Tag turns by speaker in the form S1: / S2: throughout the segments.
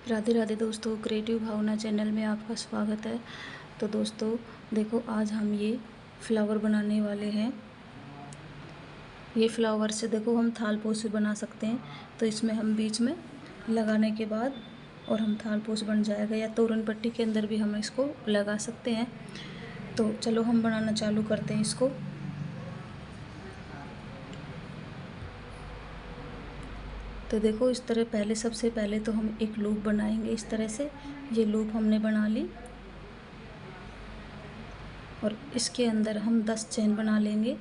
S1: राधे राधे दोस्तों, क्रिएटिव भावना चैनल में आपका स्वागत है। तो दोस्तों देखो, आज हम ये फ्लावर बनाने वाले हैं। ये फ्लावर से देखो हम थाल पोश बना सकते हैं। तो इसमें हम बीच में लगाने के बाद और हम थाल पोश बन जाएगा, या तोरण पट्टी के अंदर भी हम इसको लगा सकते हैं। तो चलो हम बनाना चालू करते हैं इसको। तो देखो इस तरह पहले सबसे पहले तो हम एक लूप बनाएंगे। इस तरह से ये लूप हमने बना ली और इसके अंदर हम 10 चेन बना लेंगे।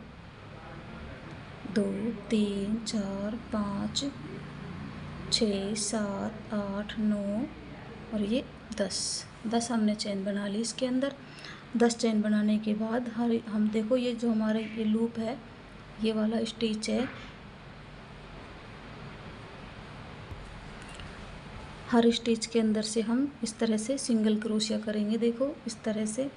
S1: 2 3 4 5 6 7 8 9 और ये 10 हमने चेन बना ली। इसके अंदर 10 चेन बनाने के बाद हम देखो ये जो हमारा ये लूप है, ये वाला स्टिच है, हर स्टिच के अंदर से हम इस तरह से सिंगल क्रोशिया करेंगे। देखो इस तरह से।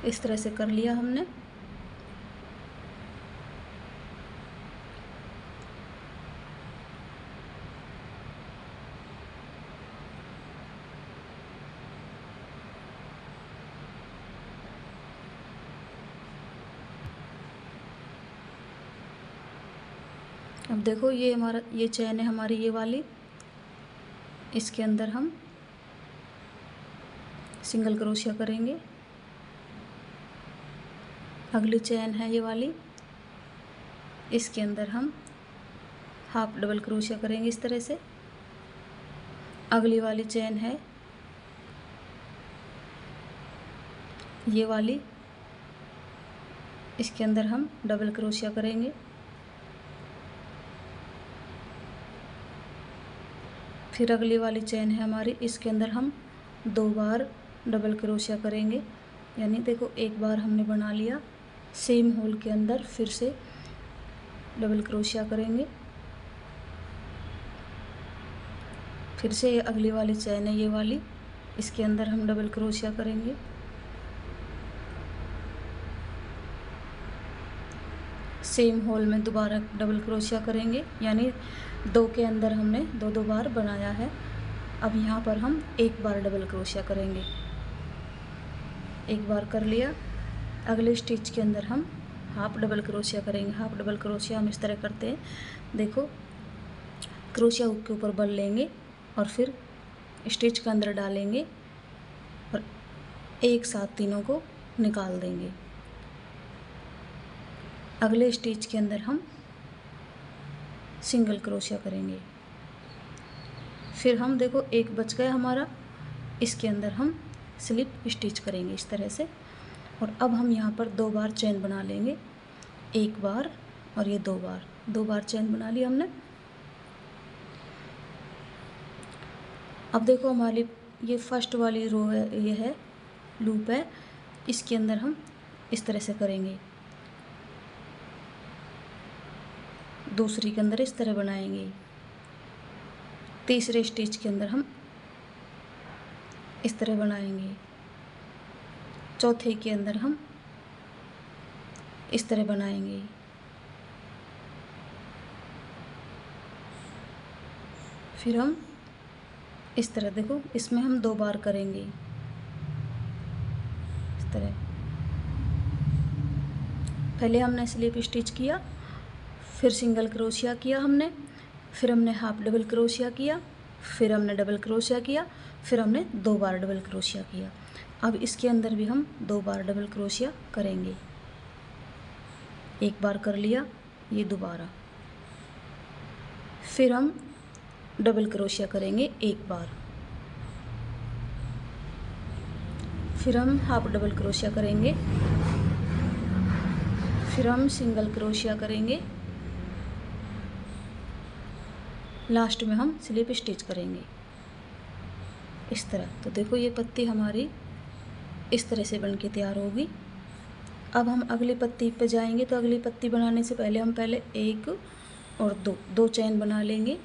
S1: इस तरह से कर लिया हमने। अब देखो ये हमारा ये चैन है हमारी, ये वाली, इसके अंदर हम सिंगल क्रोशिया करेंगे। अगली चैन है ये वाली, इसके अंदर हम हाफ डबल क्रोशिया करेंगे इस तरह से। अगली वाली चैन है ये वाली, इसके अंदर हम डबल क्रोशिया करेंगे। फिर अगली वाली चैन है हमारी, इसके अंदर हम 2 बार डबल क्रोशिया करेंगे। यानी देखो एक बार हमने बना लिया, सेम होल के अंदर फिर से डबल क्रोशिया करेंगे। फिर से ये अगली वाली चैन है ये वाली, इसके अंदर हम डबल क्रोशिया करेंगे। सेम होल में दोबारा डबल क्रोशिया करेंगे। यानी 2 के अंदर हमने 2 बार बनाया है। अब यहाँ पर हम एक बार डबल क्रोशिया करेंगे। एक बार कर लिया। अगले स्टिच के अंदर हम हाफ डबल क्रोशिया करेंगे। हाफ डबल क्रोशिया हम इस तरह करते हैं, देखो क्रोशिया हुक के ऊपर बल लेंगे और फिर स्टिच के अंदर डालेंगे और एक साथ तीनों को निकाल देंगे। अगले स्टिच के अंदर हम सिंगल क्रोशिया करेंगे। फिर हम देखो एक बच गया हमारा, इसके अंदर हम स्लिप स्टिच करेंगे इस तरह से। और अब हम यहाँ पर 2 बार चेन बना लेंगे, एक बार और ये 2 बार चेन बना ली हमने। अब देखो हमारी ये फर्स्ट वाली रो है, ये है लूप है, इसके अंदर हम इस तरह से करेंगे। दूसरी के अंदर इस तरह बनाएंगे। तीसरे स्टिच के अंदर हम इस तरह बनाएंगे। चौथे के अंदर हम इस तरह बनाएंगे। फिर हम इस तरह देखो, इसमें हम 2 बार करेंगे इस तरह। पहले हमने स्लिप स्टिच किया, फिर सिंगल क्रोशिया किया हमने, फिर हमने हाफ डबल क्रोशिया किया, फिर हमने डबल क्रोशिया किया, फिर हमने 2 बार डबल क्रोशिया किया। अब इसके अंदर भी हम 2 बार डबल क्रोशिया करेंगे। एक बार कर लिया, ये दोबारा। फिर हम डबल क्रोशिया करेंगे एक बार। फिर हम हाफ डबल क्रोशिया करेंगे। फिर हम सिंगल क्रोशिया करेंगे। लास्ट में हम स्लिप स्टिच करेंगे। इस तरह। तो देखो ये पत्ती हमारी इस तरह से बन के तैयार होगी। अब हम अगली पत्ती पे जाएंगे। तो अगली पत्ती बनाने से पहले हम पहले एक और दो चैन बना लेंगे।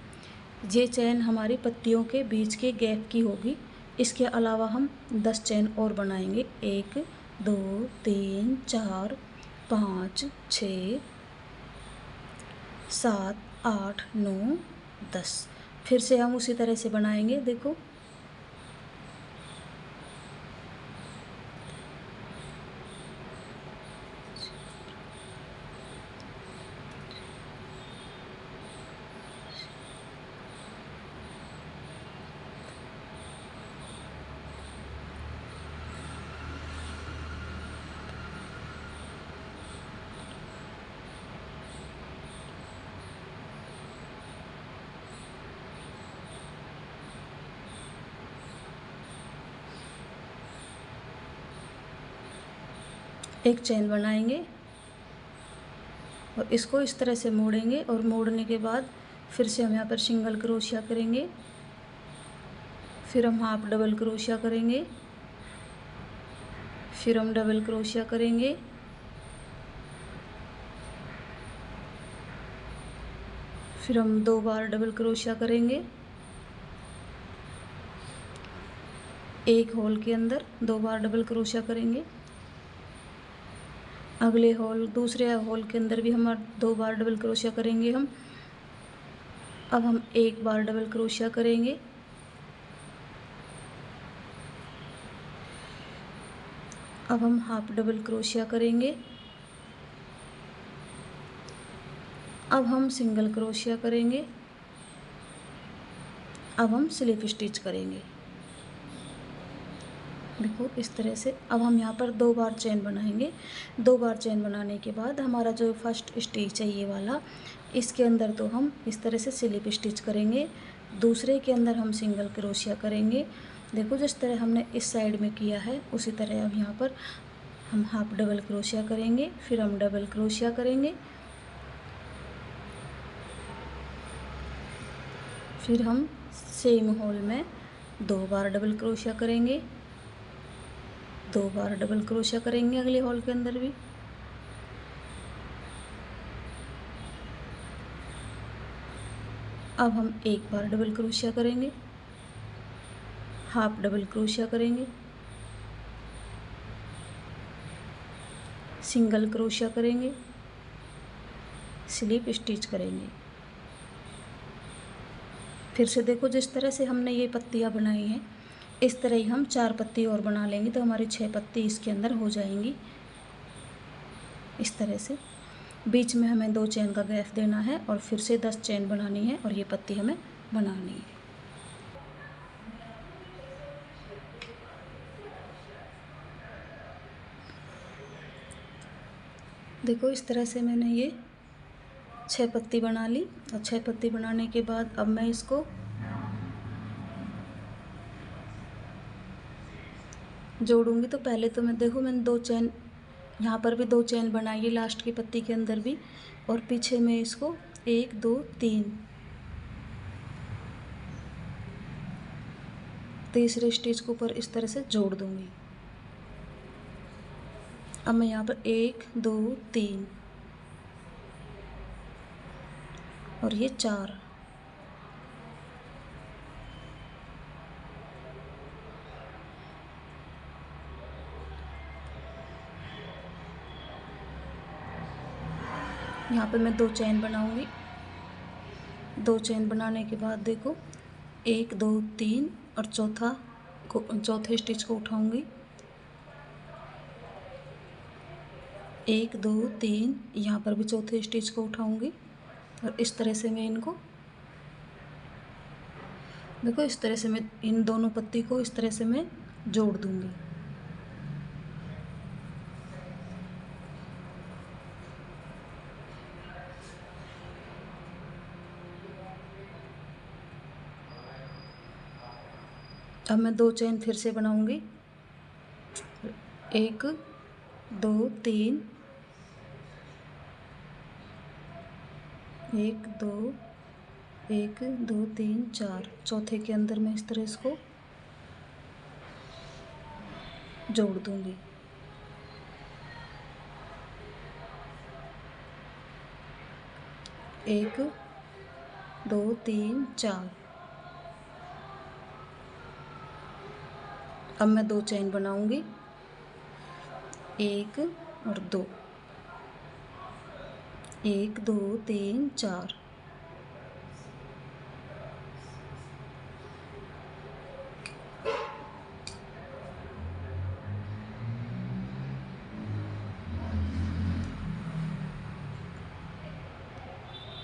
S1: ये चैन हमारी पत्तियों के बीच के गैप की होगी। इसके अलावा हम 10 चैन और बनाएंगे। 1 2 3 4 5 6 7 8 9 10। फिर से हम उसी तरह से बनाएंगे। देखो एक चैन बनाएंगे और इसको इस तरह से मोड़ेंगे और मोड़ने के बाद फिर से हम यहाँ पर सिंगल क्रोशिया करेंगे। फिर हम हाफ डबल क्रोशिया करेंगे। फिर हम डबल क्रोशिया करेंगे। फिर हम 2 बार डबल क्रोशिया करेंगे। एक होल के अंदर 2 बार डबल क्रोशिया करेंगे। अगले होल दूसरे होल के अंदर भी हम 2 बार डबल क्रोशिया करेंगे हम। अब हम 1 बार डबल क्रोशिया करेंगे। अब हम हाफ डबल क्रोशिया करेंगे। अब हम सिंगल क्रोशिया करेंगे। अब हम स्लिप स्टिच करेंगे। देखो इस तरह से। अब हम यहाँ पर 2 बार चेन बनाएंगे। 2 बार चेन बनाने के बाद हमारा जो फर्स्ट स्टिच है ये वाला, इसके अंदर तो हम इस तरह से स्लिप स्टिच करेंगे। दूसरे के अंदर हम सिंगल क्रोशिया करेंगे। देखो जिस तरह हमने इस साइड में किया है उसी तरह अब यहाँ पर हम हाफ डबल क्रोशिया करेंगे। फिर हम डबल क्रोशिया करेंगे। फिर हम सेम होल में 2 बार डबल क्रोशिया करेंगे। 2 बार डबल क्रोशिया करेंगे अगले होल के अंदर भी। अब हम 1 बार डबल क्रोशिया करेंगे। हाफ डबल क्रोशिया करेंगे। सिंगल क्रोशिया करेंगे। स्लिप स्टिच करेंगे। फिर से देखो जिस तरह से हमने ये पत्तियाँ बनाई हैं इस तरह ही हम 4 पत्ती और बना लेंगे तो हमारी 6 पत्ती इसके अंदर हो जाएंगी। इस तरह से बीच में हमें 2 चेन का गैप देना है और फिर से 10 चेन बनानी है और ये पत्ती हमें बनानी है। देखो इस तरह से मैंने ये 6 पत्ती बना ली और 6 पत्ती बनाने के बाद अब मैं इसको जोड़ूंगी। तो पहले तो मैं देखो मैंने 2 चेन यहाँ पर भी 2 चेन बनाई है लास्ट की पत्ती के अंदर भी, और पीछे में इसको 1 2 3 तीसरे स्टिच को ऊपर इस तरह से जोड़ दूंगी। अब मैं यहाँ पर 1 2 3 और ये 4 यहाँ पे मैं 2 चेन बनाऊंगी। 2 चेन बनाने के बाद देखो 1 2 3 और चौथे स्टिच को उठाऊंगी। 1 2 3 यहाँ पर भी चौथे स्टिच को उठाऊंगी और इस तरह से मैं इनको देखो इस तरह से मैं इन दोनों पत्ती को इस तरह से मैं जोड़ दूंगी। अब मैं 2 चेन फिर से बनाऊंगी। 1 2 3 1 2 1 2 3 4 चौथे के अंदर मैं इस तरह इसको जोड़ दूंगी। एक, दो, तीन, चार। अब मैं 2 चेन बनाऊंगी, 1 और 2, 1, 2, 3, 4।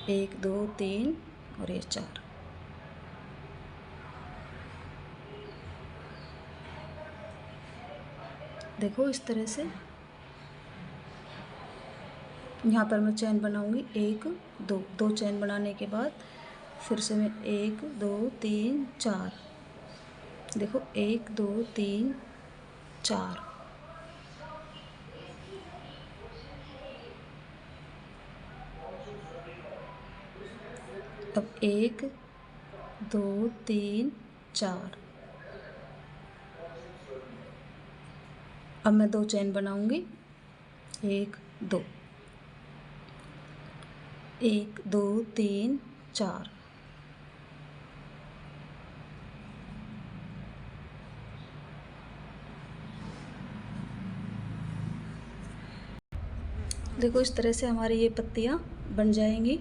S1: एक, दो, तीन और ये 4। देखो इस तरह से यहाँ पर मैं चैन बनाऊंगी, 1, 2, 2 चैन बनाने के बाद फिर से मैं 1, 2, 3, 4। देखो 1, 2, 3, 4। अब 1, 2, 3, 4। अब मैं 2 चैन बनाऊंगी, 1, 2, 1, 2, 3, 4। देखो इस तरह से हमारी ये पत्तियां बन जाएंगी।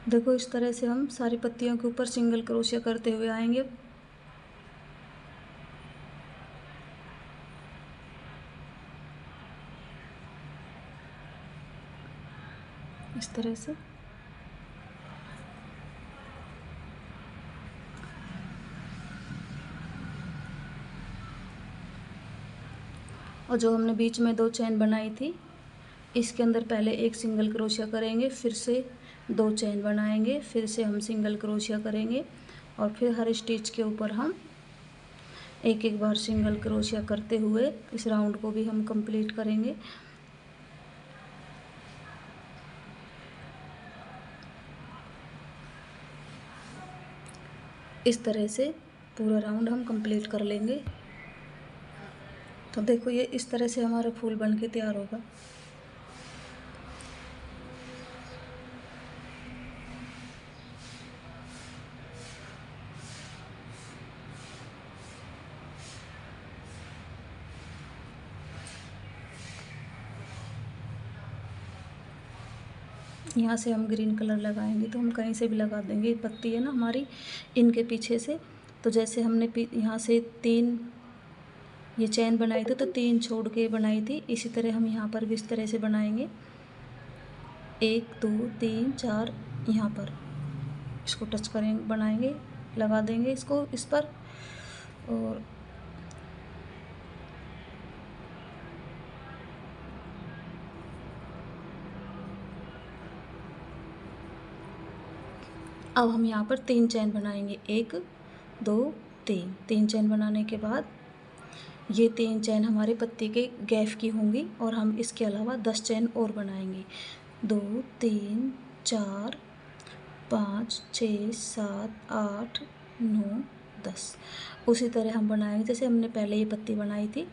S1: देखो इस तरह से हम सारी पत्तियों के ऊपर सिंगल क्रोशिया करते हुए आएंगे। इस तरह से और जो हमने बीच में 2 चैन बनाई थी, इसके अंदर पहले एक सिंगल क्रोशिया करेंगे, फिर से 2 चैन बनाएंगे, फिर से हम सिंगल क्रोशिया करेंगे और फिर हर स्टिच के ऊपर हम एक एक बार सिंगल क्रोशिया करते हुए इस राउंड को भी हम कंप्लीट करेंगे। इस तरह से पूरा राउंड हम कंप्लीट कर लेंगे। तो देखो ये इस तरह से हमारा फूल बन के तैयार होगा। यहाँ से हम ग्रीन कलर लगाएंगे, तो हम कहीं से भी लगा देंगे। ये पत्ती है ना हमारी, इनके पीछे से, तो जैसे हमने यहाँ से 3 ये चैन बनाई थी, तो 3 छोड़ के बनाई थी, इसी तरह हम यहाँ पर भी इस तरह से बनाएंगे। 1, 2, 3, 4 यहाँ पर इसको टच करेंगे, बनाएंगे, लगा देंगे इसको इस पर। और अब हम यहाँ पर 3 चैन बनाएंगे, 1, 2, 3। 3 चैन बनाने के बाद ये 3 चैन हमारे पत्ती के गैप की होंगी और हम इसके अलावा 10 चैन और बनाएंगे। 2, 3, 4, 5, 6, 7, 8, 9, 10। उसी तरह हम बनाएंगे जैसे हमने पहले ये पत्ती बनाई थी।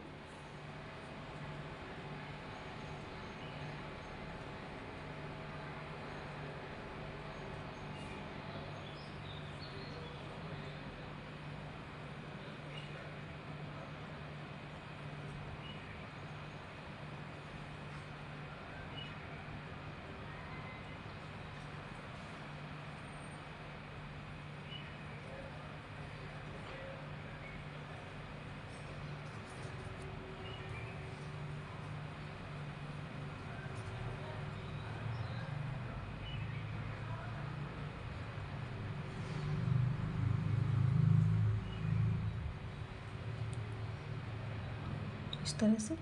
S1: इस तरह से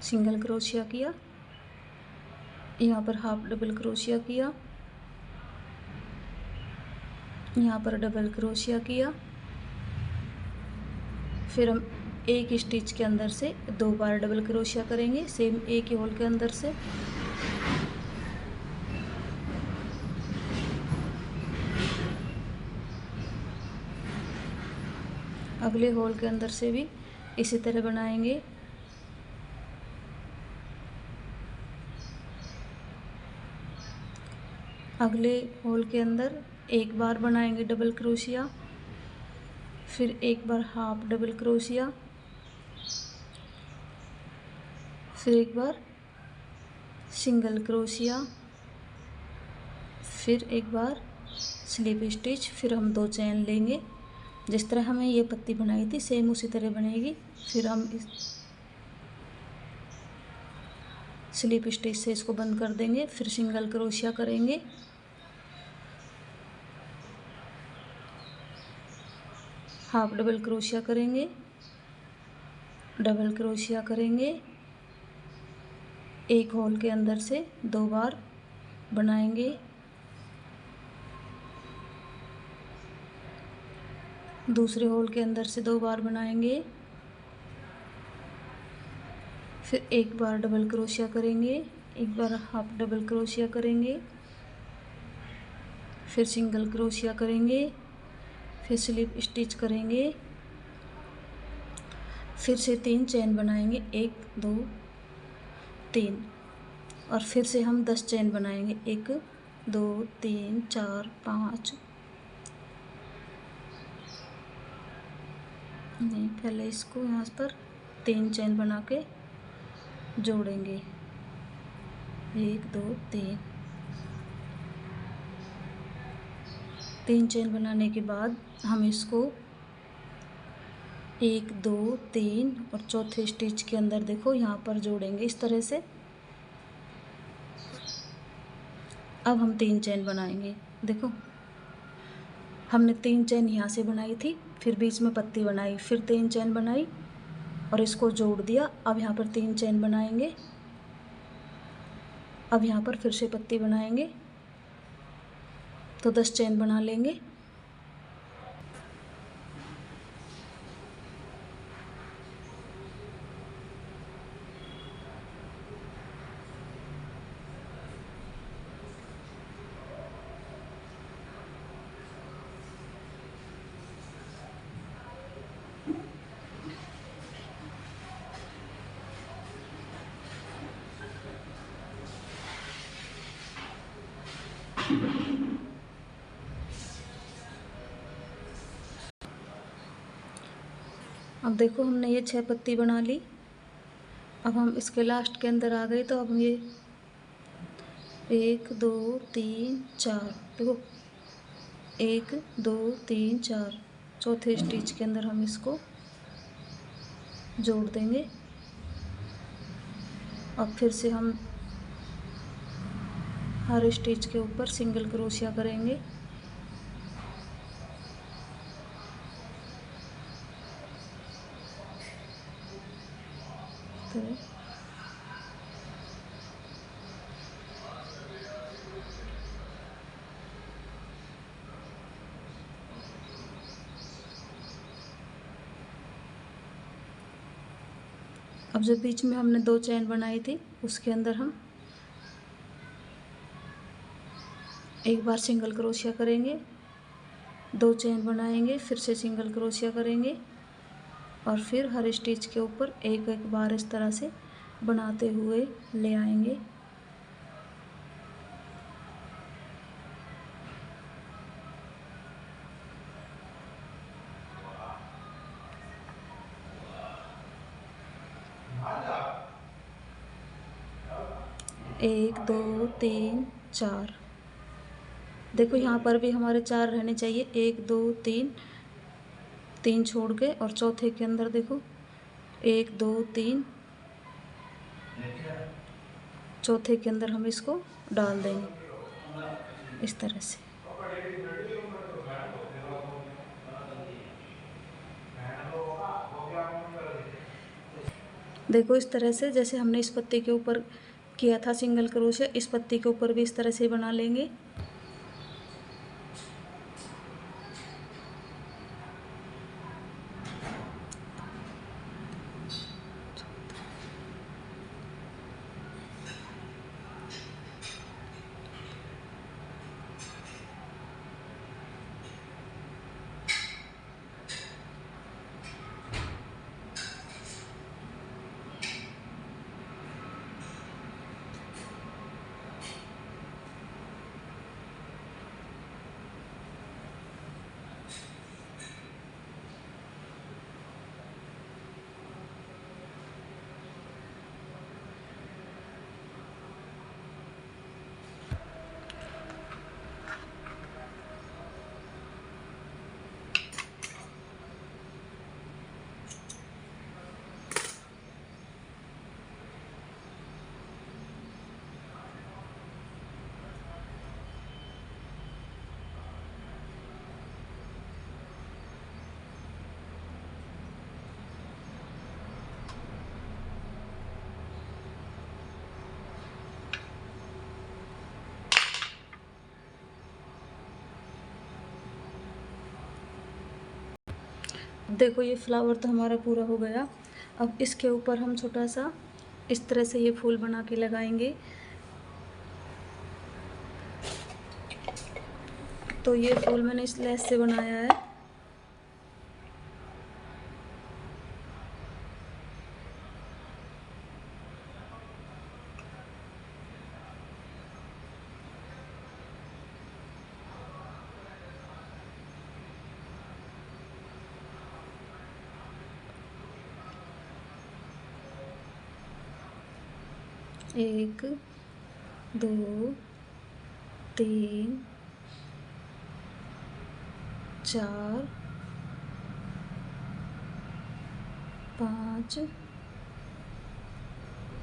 S1: सिंगल क्रोशिया किया, यहाँ पर हाफ डबल क्रोशिया किया, यहाँ पर डबल क्रोशिया किया, फिर हम एक स्टिच के अंदर से 2 बार डबल क्रोशिया करेंगे, सेम एक ही होल के अंदर से। अगले होल के अंदर से भी इसी तरह बनाएंगे। अगले होल के अंदर एक बार बनाएंगे डबल क्रोशिया, फिर एक बार हाफ डबल क्रोशिया, फिर एक बार सिंगल क्रोशिया, फिर एक बार स्लिप स्टिच, फिर हम 2 चेन लेंगे। जिस तरह हमें ये पत्ती बनाई थी सेम उसी तरह बनेगी। फिर हम इस स्लिप स्टिच से इसको बंद कर देंगे, फिर सिंगल क्रोशिया करेंगे, हाफ डबल क्रोशिया करेंगे, डबल क्रोशिया करेंगे, एक होल के अंदर से 2 बार बनाएंगे, दूसरे होल के अंदर से 2 बार बनाएंगे, फिर एक बार डबल क्रोशिया करेंगे, एक बार हाफ डबल क्रोशिया करेंगे, फिर सिंगल क्रोशिया करेंगे, फिर स्लिप स्टिच करेंगे, फिर से 3 चेन बनाएंगे, 1 2 3, और फिर से हम 10 चेन बनाएंगे, 1 2 3 4 5। नहीं, पहले इसको यहाँ पर 3 चेन बना के जोड़ेंगे, 1 2 3। 3 चेन बनाने के बाद हम इसको 1 2 3 और चौथे स्टिच के अंदर देखो यहाँ पर जोड़ेंगे इस तरह से। अब हम 3 चेन बनाएंगे। देखो हमने 3 चेन यहाँ से बनाई थी, फिर बीच में पत्ती बनाई, फिर 3 चेन बनाई और इसको जोड़ दिया। अब यहाँ पर 3 चेन बनाएंगे, अब यहाँ पर फिर से पत्ती बनाएंगे, तो 10 चेन बना लेंगे। अब देखो हमने ये 6 पत्ती बना ली। अब हम इसके लास्ट के अंदर आ गए, तो अब ये 1 2 3 4, देखो 1 2 3 4, चौथे स्टिच के अंदर हम इसको जोड़ देंगे। अब फिर से हम हर स्टिच के ऊपर सिंगल क्रोशिया करेंगे, तो अब जो बीच में हमने 2 चेन बनाई थी उसके अंदर हम एक बार सिंगल क्रोशिया करेंगे, 2 चेन बनाएंगे, फिर से सिंगल क्रोशिया करेंगे और फिर हर स्टिच के ऊपर एक एक बार इस तरह से बनाते हुए ले आएंगे। एक दो तीन चार, देखो यहाँ पर भी हमारे 4 रहने चाहिए, 1 2 3, 3 छोड़ के, और चौथे के अंदर देखो 1 2 3, चौथे के अंदर हम इसको डाल देंगे इस तरह से। देखो इस तरह से जैसे हमने इस पत्ती के ऊपर किया था सिंगल क्रोशिया, इस पत्ती के ऊपर भी इस तरह से बना लेंगे। देखो ये फ्लावर तो हमारा पूरा हो गया। अब इसके ऊपर हम छोटा सा इस तरह से ये फूल बना के लगाएंगे। तो ये फूल मैंने इस लेस से बनाया है। एक, दो, तीन, चार, पाँच,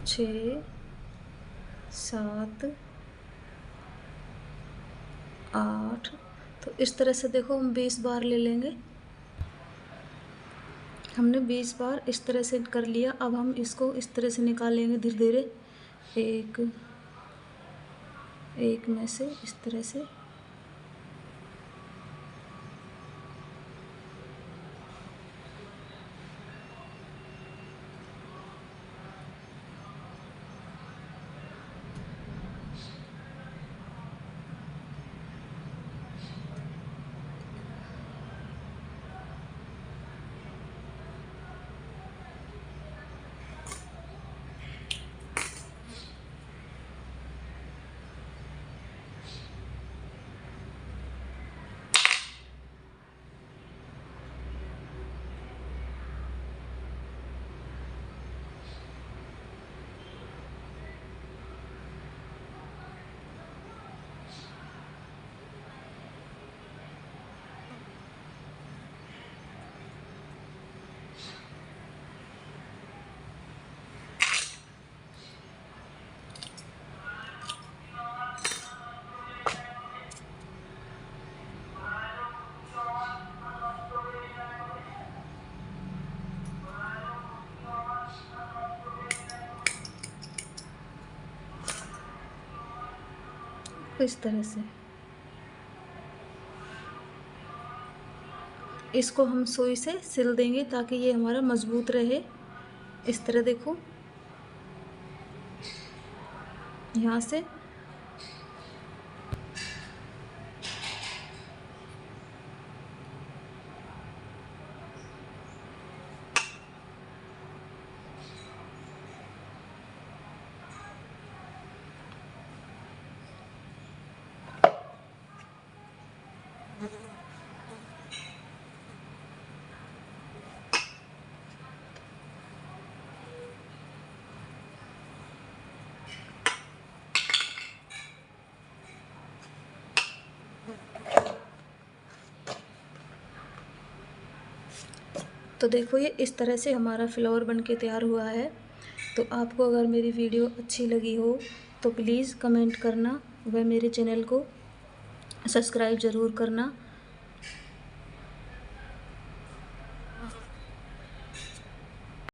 S1: 6, 7, 8। तो इस तरह से देखो हम 20 बार ले लेंगे। हमने 20 बार इस तरह से कर लिया। अब हम इसको इस तरह से निकालेंगे धीरे धीरे, एक में से इस तरह से। इस तरह से इसको हम सुई से सिल देंगे ताकि ये हमारा मजबूत रहे। इस तरह देखो यहाँ से। तो देखो ये इस तरह से हमारा फ्लावर बन के तैयार हुआ है। तो आपको अगर मेरी वीडियो अच्छी लगी हो तो प्लीज़ कमेंट करना व मेरे चैनल को सब्सक्राइब ज़रूर करना।